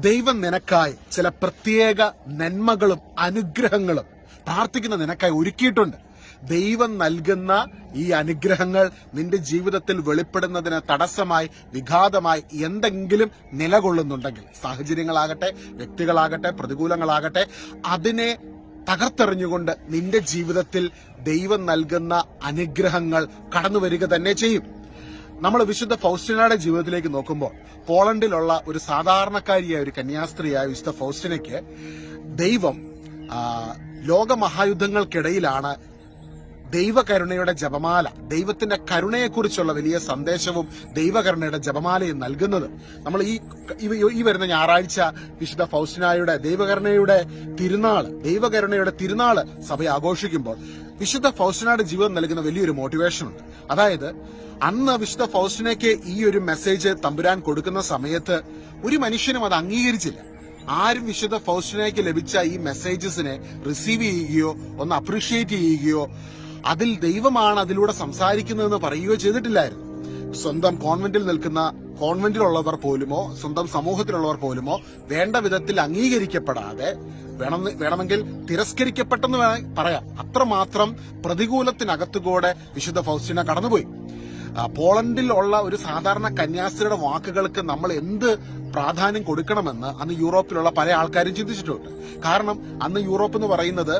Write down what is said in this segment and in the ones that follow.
ദൈവം നിനക്കായി ചില പ്രത്യേക നന്മകളും അനുഗ്രഹങ്ങളും പ്രാർത്ഥിക്കുന്ന നിനക്കായി ഒരുക്കിയിട്ടുണ്ട്. ദൈവം നൽകുന്ന ഈ അനുഗ്രഹങ്ങൾ നിന്റെ ജീവിതത്തിൽ വെളിപ്പെടുന്നതിന് തടസ്സമായി വിഘാതമായി എന്തെങ്കിലും നിലകൊള്ളുന്നുണ്ടെങ്കിൽ, സാഹചര്യങ്ങളാകട്ടെ, വ്യക്തികളാകട്ടെ, പ്രതികൂലങ്ങളാകട്ടെ, അതിനെ തകർത്തെറിഞ്ഞുകൊണ്ട് നിന്റെ ജീവിതത്തിൽ ദൈവം നൽകുന്ന അനുഗ്രഹങ്ങൾ കടന്നു വരിക തന്നെ ചെയ്യും. നമ്മൾ വിശുദ്ധ ഫൗസ്റ്റിനയുടെ ജീവിതത്തിലേക്ക് നോക്കുമ്പോൾ, പോളണ്ടിലുള്ള ഒരു സാധാരണക്കാരിയായ ഒരു കന്യാസ്ത്രീയായ വിശുദ്ധ ഫൗസ്റ്റിനയ്ക്ക് ദൈവം ലോകമഹായുദ്ധങ്ങൾക്കിടയിലാണ് ദൈവകരുണയുടെ ജപമാല, ദൈവത്തിന്റെ കരുണയെക്കുറിച്ചുള്ള വലിയ സന്ദേശവും ദൈവകരുണയുടെ ജപമാലയും നൽകുന്നത്. നമ്മൾ ഈ വരുന്ന ഞായറാഴ്ച വിശുദ്ധ ഫൗസ്റ്റിനായുടെ ദൈവകരുണയുടെ തിരുനാള് സഭ ആഘോഷിക്കുമ്പോൾ വിശുദ്ധ ഫൗസ്റ്റിനയുടെ ജീവിതം നൽകുന്ന വലിയൊരു മോട്ടിവേഷൻ ഉണ്ട്. അതായത്, അന്ന് വിശുദ്ധ ഫൗസ്റ്റിനയ്ക്ക് ഈ ഒരു മെസ്സേജ് തമ്പുരാൻ കൊടുക്കുന്ന സമയത്ത് ഒരു മനുഷ്യനും അത് അംഗീകരിച്ചില്ല. ആരും വിശുദ്ധ ഫൗസ്റ്റിനയ്ക്ക് ലഭിച്ച ഈ മെസ്സേജസിനെ റിസീവ് ചെയ്യുകയോ ഒന്ന് അപ്രീഷിയേറ്റ് ചെയ്യുകയോ അതിൽ ദൈവമാണ് അതിലൂടെ സംസാരിക്കുന്നതെന്ന് പറയുകയോ ചെയ്തിട്ടില്ലായിരുന്നു. സ്വന്തം കോൺവെന്റിലുള്ളവർ പോലുമോ സ്വന്തം സമൂഹത്തിലുള്ളവർ പോലുമോ വേണ്ട വിധത്തിൽ അംഗീകരിക്കപ്പെടാതെ, വേണമെങ്കിൽ തിരസ്കരിക്കപ്പെട്ടെന്ന് പറയാം, അത്രമാത്രം പ്രതികൂലത്തിനകത്തുകൂടെ വിശുദ്ധ ഫൗസ്റ്റിന കടന്നുപോയി. പോളണ്ടിലുള്ള ഒരു സാധാരണ കന്യാസ്ത്രീയുടെ വാക്കുകൾക്ക് നമ്മൾ എന്ത് പ്രാധാന്യം കൊടുക്കണമെന്ന് അന്ന് യൂറോപ്പിലുള്ള പല ആൾക്കാരും ചിന്തിച്ചിട്ടുണ്ട്. കാരണം അന്ന് യൂറോപ്പ് എന്ന് പറയുന്നത്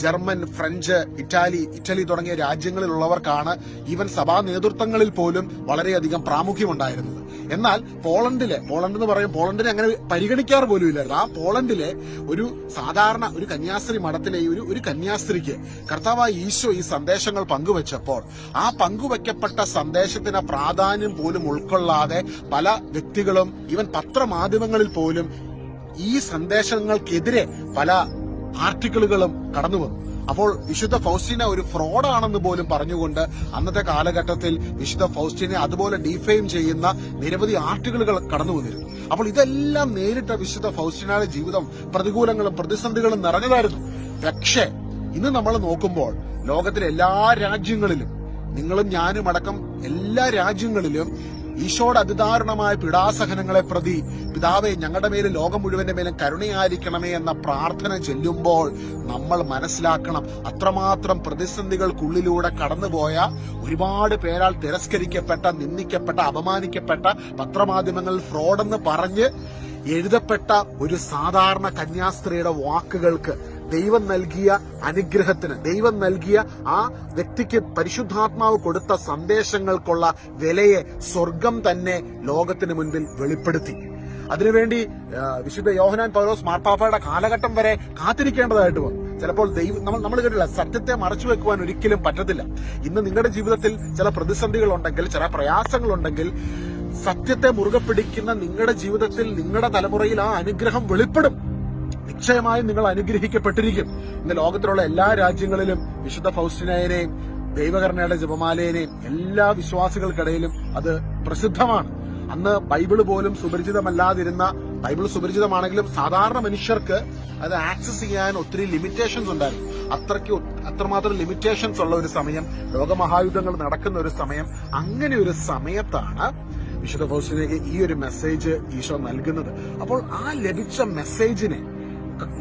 ജർമ്മൻ, ഫ്രഞ്ച്, ഇറ്റലി തുടങ്ങിയ രാജ്യങ്ങളിലുള്ളവർക്കാണ് ഈവൻ സഭാ നേതൃത്വങ്ങളിൽ പോലും വളരെയധികം പ്രാമുഖ്യമുണ്ടായിരുന്നത്. എന്നാൽ പോളണ്ട് എന്ന് പറയും, പോളണ്ടിനെ അങ്ങനെ പരിഗണിക്കാറ് പോലും ഇല്ലായിരുന്നു. ആ പോളണ്ടിലെ ഒരു സാധാരണ ഒരു കന്യാസ്ത്രീ മഠത്തിലെ ഒരു കന്യാസ്ത്രീക്ക് കർത്താവായ ഈശോ ഈ സന്ദേശങ്ങൾ പങ്കുവച്ചപ്പോൾ ആ പങ്കുവയ്ക്കപ്പെട്ട സന്ദേശത്തിന് പ്രാധാന്യം പോലും ഉൾക്കൊള്ളാതെ പല വ്യക്തികളും, ഈവൻ പത്രമാധ്യമങ്ങളിൽ പോലും ഈ സന്ദേശങ്ങൾക്കെതിരെ പല ആർട്ടിക്കിളുകളും കടന്നു വന്നു. അപ്പോൾ വിശുദ്ധ ഫൗസ്റ്റിന ഒരു ഫ്രോഡാണെന്ന് പോലും പറഞ്ഞുകൊണ്ട് അന്നത്തെ കാലഘട്ടത്തിൽ വിശുദ്ധ ഫൗസ്റ്റിനെ അതുപോലെ ഡീഫെയിം ചെയ്യുന്ന നിരവധി ആർട്ടിക്കിളുകൾ കടന്നു വന്നിരുന്നു. അപ്പോൾ ഇതെല്ലാം നേരിട്ട വിശുദ്ധ ഫൗസ്റ്റിനയുടെ ജീവിതം പ്രതികൂലങ്ങളും പ്രതിസന്ധികളും നിറഞ്ഞതായിരുന്നു. പക്ഷേ ഇന്ന് നമ്മൾ നോക്കുമ്പോൾ ലോകത്തിലെ എല്ലാ രാജ്യങ്ങളിലും, നിങ്ങളും ഞാനും അടക്കം എല്ലാ രാജ്യങ്ങളിലും ഈശോയുടെ അതിദാരുണമായ പീഡാസഹനങ്ങളെ പ്രതി പിതാവേ ഞങ്ങളുടെ മേലും ലോകം മുഴുവന്റെ മേലും കരുണയായിരിക്കണമേ എന്ന പ്രാർത്ഥന ചെല്ലുമ്പോൾ നമ്മൾ മനസ്സിലാക്കണം, അത്രമാത്രം പ്രതിസന്ധികൾക്കുള്ളിലൂടെ കടന്നുപോയ, ഒരുപാട് പേരാൽ തിരസ്കരിക്കപ്പെട്ട, നിന്ദിക്കപ്പെട്ട, അപമാനിക്കപ്പെട്ട, പത്രമാധ്യമങ്ങളിൽ ഫ്രോഡെന്ന് പറഞ്ഞ് എഴുതപ്പെട്ട ഒരു സാധാരണ കന്യാസ്ത്രീയുടെ വാക്കുകൾക്ക്, ദൈവം നൽകിയ അനുഗ്രഹത്തിന്, ദൈവം നൽകിയ ആ വ്യക്തിക്ക് പരിശുദ്ധാത്മാവ് കൊടുത്ത സന്ദേശങ്ങൾക്കുള്ള വിലയെ സ്വർഗം തന്നെ ലോകത്തിന് മുൻപിൽ വെളിപ്പെടുത്തി. അതിനുവേണ്ടി വിശുദ്ധ യോഹന്നാൻ പൗലോസ് മാർപ്പാപ്പയുടെ കാലഘട്ടം വരെ കാത്തിരിക്കേണ്ടതായിട്ട് വന്നു. ചിലപ്പോൾ നമ്മൾ കേട്ടില്ല, സത്യത്തെ മറച്ചു വെക്കുവാൻ ഒരിക്കലും പറ്റത്തില്ല. ഇന്ന് നിങ്ങളുടെ ജീവിതത്തിൽ ചില പ്രതിസന്ധികളുണ്ടെങ്കിൽ, ചില പ്രയാസങ്ങളുണ്ടെങ്കിൽ, സത്യത്തെ മുറുകെ പിടിക്കുന്ന നിങ്ങളുടെ ജീവിതത്തിൽ, നിങ്ങളുടെ തലമുറയിൽ ആ അനുഗ്രഹം വെളിപ്പെടും. നിശ്ചയമായും നിങ്ങൾ അനുഗ്രഹിക്കപ്പെട്ടിരിക്കും. ഇന്ന് ലോകത്തിലുള്ള എല്ലാ രാജ്യങ്ങളിലും വിശുദ്ധ ഫൗസ്റ്റിനയെയും ദൈവകരുണയുടെ ജപമാലയെയും എല്ലാ വിശ്വാസികൾക്കിടയിലും അത് പ്രസിദ്ധമാണ്. അന്ന് ബൈബിള് പോലും സുപരിചിതമല്ലാതിരുന്ന, ബൈബിൾ സുപരിചിതമാണെങ്കിലും സാധാരണ മനുഷ്യർക്ക് അത് ആക്സസ് ചെയ്യാൻ ഒത്തിരി ലിമിറ്റേഷൻസ് ഉണ്ടായിരുന്നു. അത്രമാത്രം ലിമിറ്റേഷൻസ് ഉള്ള ഒരു സമയം, ലോകമഹായുദ്ധങ്ങൾ നടക്കുന്ന ഒരു സമയം. അങ്ങനെ ഒരു സമയത്താണ് വിശുദ്ധ ഫൗസ്റ്റിനയ്ക്ക് ഈ ഒരു മെസ്സേജ് ഈശോ നൽകുന്നത്. അപ്പോൾ ആ ലഭിച്ച മെസ്സേജിനെ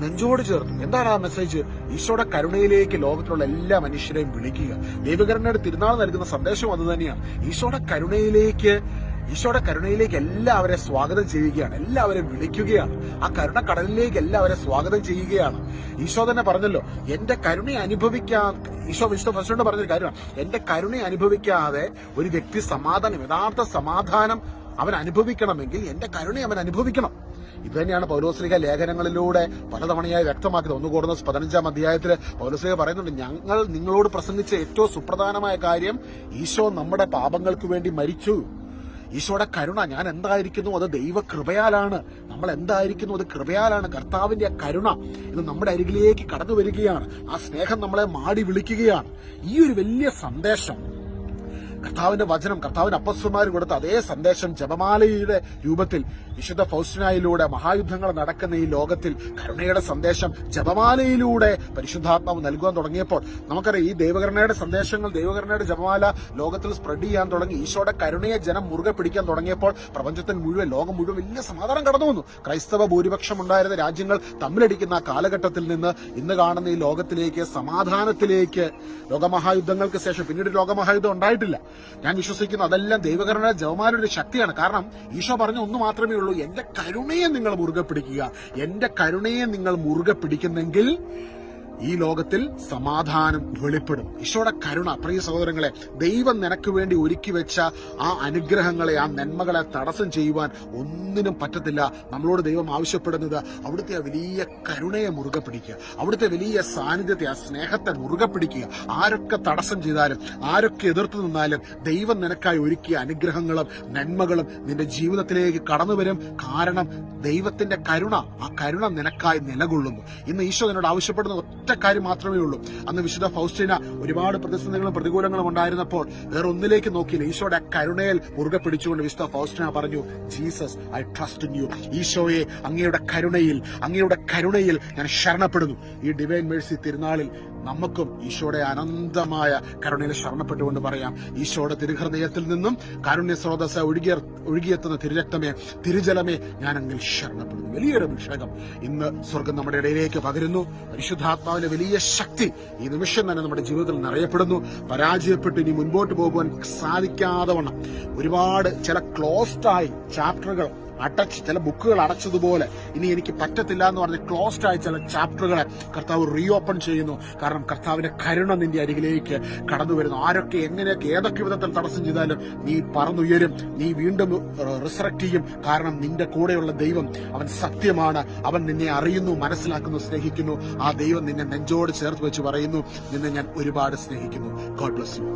നെഞ്ചോട് ചേർത്ത്, എന്താണ് ആ മെസ്സേജ്? ഈശോയുടെ കരുണയിലേക്ക് ലോകത്തിലുള്ള എല്ലാ മനുഷ്യരെയും വിളിക്കുക. ദൈവകരുണയുടെ തിരുനാൾ നൽകുന്ന സന്ദേശം അത് തന്നെയാണ്. ഈശോയുടെ കരുണയിലേക്ക് എല്ലാവരെ സ്വാഗതം ചെയ്യുകയാണ്, എല്ലാവരെയും വിളിക്കുകയാണ്. ആ കരുണ കടലിലേക്ക് എല്ലാവരെ സ്വാഗതം ചെയ്യുകയാണ്. ഈശോ തന്നെ പറഞ്ഞല്ലോ, എന്റെ കരുണ അനുഭവിക്കാൻ, ഈശോ വിശുദ്ധ ഫൗസ്റ്റിനോട് പറഞ്ഞൊരു കാര്യമാണ്, എന്റെ കരുണ അനുഭവിക്കാതെ ഒരു വ്യക്തി യഥാർത്ഥ സമാധാനം അവൻ അനുഭവിക്കണമെങ്കിൽ എന്റെ കരുണ അവൻ അനുഭവിക്കണം. ഇത് തന്നെയാണ് പൗലോസ്ലീഹ ലേഖനങ്ങളിലൂടെ പലതവണയായി വ്യക്തമാക്കിയത്. 1 കൊരിന്ത്യർ 15-ാം അധ്യായത്തിൽ പൗലോസ്ലീഹ പറയുന്നുണ്ട്, ഞങ്ങൾ നിങ്ങളോട് പ്രസംഗിച്ച ഏറ്റവും സുപ്രധാനമായ കാര്യം ഈശോ നമ്മുടെ പാപങ്ങൾക്ക് വേണ്ടി മരിച്ചു. ഈശോയുടെ കരുണ, ഞാൻ എന്തായിരിക്കുന്നു അത് ദൈവകൃപയാലാണ്, നമ്മൾ എന്തായിരിക്കുന്നു അത് കൃപയാലാണ്. കർത്താവിന്റെ കരുണ ഇത് നമ്മുടെ അരികിലേക്ക് കടന്നു വരികയാണ്. ആ സ്നേഹം നമ്മളെ മാടി വിളിക്കുകയാണ്. ഈ ഒരു വലിയ സന്ദേശം കർത്താവിന്റെ വചനം, കർത്താവിന്റെ അപ്പസ്വന്മാർ കൊടുത്ത അതേ സന്ദേശം ജപമാലയുടെ രൂപത്തിൽ വിശുദ്ധ ഫൗസ്റ്റിനായിലൂടെ മഹായുദ്ധങ്ങൾ നടക്കുന്ന ഈ ലോകത്തിൽ കരുണയുടെ സന്ദേശം ജപമാലയിലൂടെ പരിശുദ്ധാത്മാവ് നൽകുവാൻ തുടങ്ങിയപ്പോൾ നമുക്കറിയാം, ഈ ദൈവകരുണയുടെ സന്ദേശങ്ങൾ, ദൈവകരുണയുടെ ജപമാല ലോകത്തിൽ സ്പ്രെഡ് ചെയ്യാൻ തുടങ്ങി. ഈശോയുടെ കരുണയെ ജനം മുറുകെ പിടിക്കാൻ തുടങ്ങിയപ്പോൾ പ്രപഞ്ചത്തിൽ മുഴുവൻ, ലോകം മുഴുവൻ വലിയ സമാധാനം കടന്നു വന്നു. ക്രൈസ്തവ ഭൂരിപക്ഷം ഉണ്ടായിരുന്ന രാജ്യങ്ങൾ തമ്മിലടിക്കുന്ന ആ കാലഘട്ടത്തിൽ നിന്ന് ഇന്ന് കാണുന്ന ഈ ലോകത്തിലേക്ക്, സമാധാനത്തിലേക്ക്, ലോകമഹായുദ്ധങ്ങൾക്ക് ശേഷം പിന്നീട് ലോകമഹായുദ്ധം ഉണ്ടായിട്ടില്ല. ഞാൻ വിശ്വസിക്കുന്നു അതെല്ലാം ദൈവകരുണയുടെ ജപമാലയുടെ ശക്തിയാണ്. കാരണം ഈശോ പറഞ്ഞ ഒന്ന് മാത്രമേ ഉള്ളൂ, എന്റെ കരുണയെ നിങ്ങൾ മുറുകെ പിടിക്കുക. എന്റെ കരുണയെ നിങ്ങൾ മുറുകെ പിടിക്കുന്നെങ്കിൽ ഈ ലോകത്തിൽ സമാധാനം വെളിപ്പെടും. ഈശോയുടെ കരുണ, പ്രിയ സഹോദരങ്ങളെ, ദൈവം നിനക്ക് വേണ്ടി ഒരുക്കി വെച്ച ആ അനുഗ്രഹങ്ങളെ, ആ നന്മകളെ തടസ്സം ചെയ്യുവാൻ ഒന്നിനും പറ്റത്തില്ല. നമ്മളോട് ദൈവം ആവശ്യപ്പെടുന്നത് അവിടുത്തെ ആ വലിയ കരുണയെ മുറുകെ പിടിക്കുക, അവിടുത്തെ വലിയ സാന്നിധ്യത്തെ, ആ സ്നേഹത്തെ മുറുകെ പിടിക്കുക. ആരൊക്കെ തടസ്സം ചെയ്താലും, ആരൊക്കെ എതിർത്ത് നിന്നാലും ദൈവം നിനക്കായി ഒരുക്കിയ അനുഗ്രഹങ്ങളും നന്മകളും നിന്റെ ജീവിതത്തിലേക്ക് കടന്നു വരും. കാരണം ദൈവത്തിന്റെ കരുണ, ആ കരുണ നിനക്കായി നിലകൊള്ളുന്നു. ഇന്ന് ഈശോ നിന്നോട് ആവശ്യപ്പെടുന്ന ഒറ്റ കാര്യം മാത്രമേ ഉള്ളൂ. അന്ന് വിശുദ്ധ ഫൗസ്റ്റീന ഒരുപാട് പ്രതിസന്ധികളും പ്രതികൂലങ്ങളും ഉണ്ടായിരുന്നപ്പോൾ വേറെ ഒന്നിലേക്ക് നോക്കിയില്ല. ഈശോയുടെ കരുണയിൽ മുറുകെ പിടിച്ചുകൊണ്ട് വിശുദ്ധ ഫൗസ്റ്റീന പറഞ്ഞു, Jesus, I trust in you. ഈശോയെ, അങ്ങയുടെ കരുണയിൽ ഞാൻ ശരണപ്പെടുന്നു. ഈ ഡിവൈൻ മേഴ്സി തിരുനാളിൽ നമുക്കും ഈശോയുടെ അനന്തമായ കരുണയിൽ ശരണപ്പെട്ടുകൊണ്ട് പറയാം, ഈശോയുടെ തിരുഹൃദയത്തിൽ നിന്നും കാരുണ്യ സ്രോതസ് ഒഴുകിയെത്തുന്ന തിരുരക്തമേ, തിരുജലമേ, ഞാൻ അങ്ങിൽ ശരണപ്പെടുന്നു. വലിയൊരു അഭിഷേകം ഇന്ന് സ്വർഗം നമ്മുടെ ഇടയിലേക്ക് പകരുന്നു. പരിശുദ്ധാത്മാവിന്റെ വലിയ ശക്തി ഈ നിമിഷം തന്നെ നമ്മുടെ ജീവിതത്തിൽ നിറയപ്പെടുന്നു. പരാജയപ്പെട്ട് ഇനി മുൻപോട്ട് പോകുവാൻ സാധിക്കാതെ വണ്ണം ഒരുപാട് ചില ക്ലോസ്ഡായി ചാപ്റ്ററുകൾ അടച്ച്, ചില ബുക്കുകൾ അടച്ചതുപോലെ ഇനി എനിക്ക് പറ്റത്തില്ല എന്ന് പറഞ്ഞ് ക്ലോസ്ഡ് ആയ ചില ചാപ്റ്ററുകളെ കർത്താവ് റീഓപ്പൺ ചെയ്യുന്നു. കാരണം കർത്താവിന്റെ കരുണ നിന്റെ അരികിലേക്ക് കടന്നു വരുന്നു. ആരൊക്കെ എങ്ങനെയൊക്കെ ഏതൊക്കെ വിധത്തിൽ തടസ്സം ചെയ്താലും നീ പറന്നുയരും, നീ വീണ്ടും റിസറക്ട് ചെയ്യും. കാരണം നിന്റെ കൂടെയുള്ള ദൈവം, അവൻ സത്യമാണ്. അവൻ നിന്നെ അറിയുന്നു, മനസ്സിലാക്കുന്നു, സ്നേഹിക്കുന്നു. ആ ദൈവം നിന്നെ നെഞ്ചോട് ചേർത്ത് വെച്ച് പറയുന്നു, നിന്നെ ഞാൻ ഒരുപാട് സ്നേഹിക്കുന്നു. God bless you.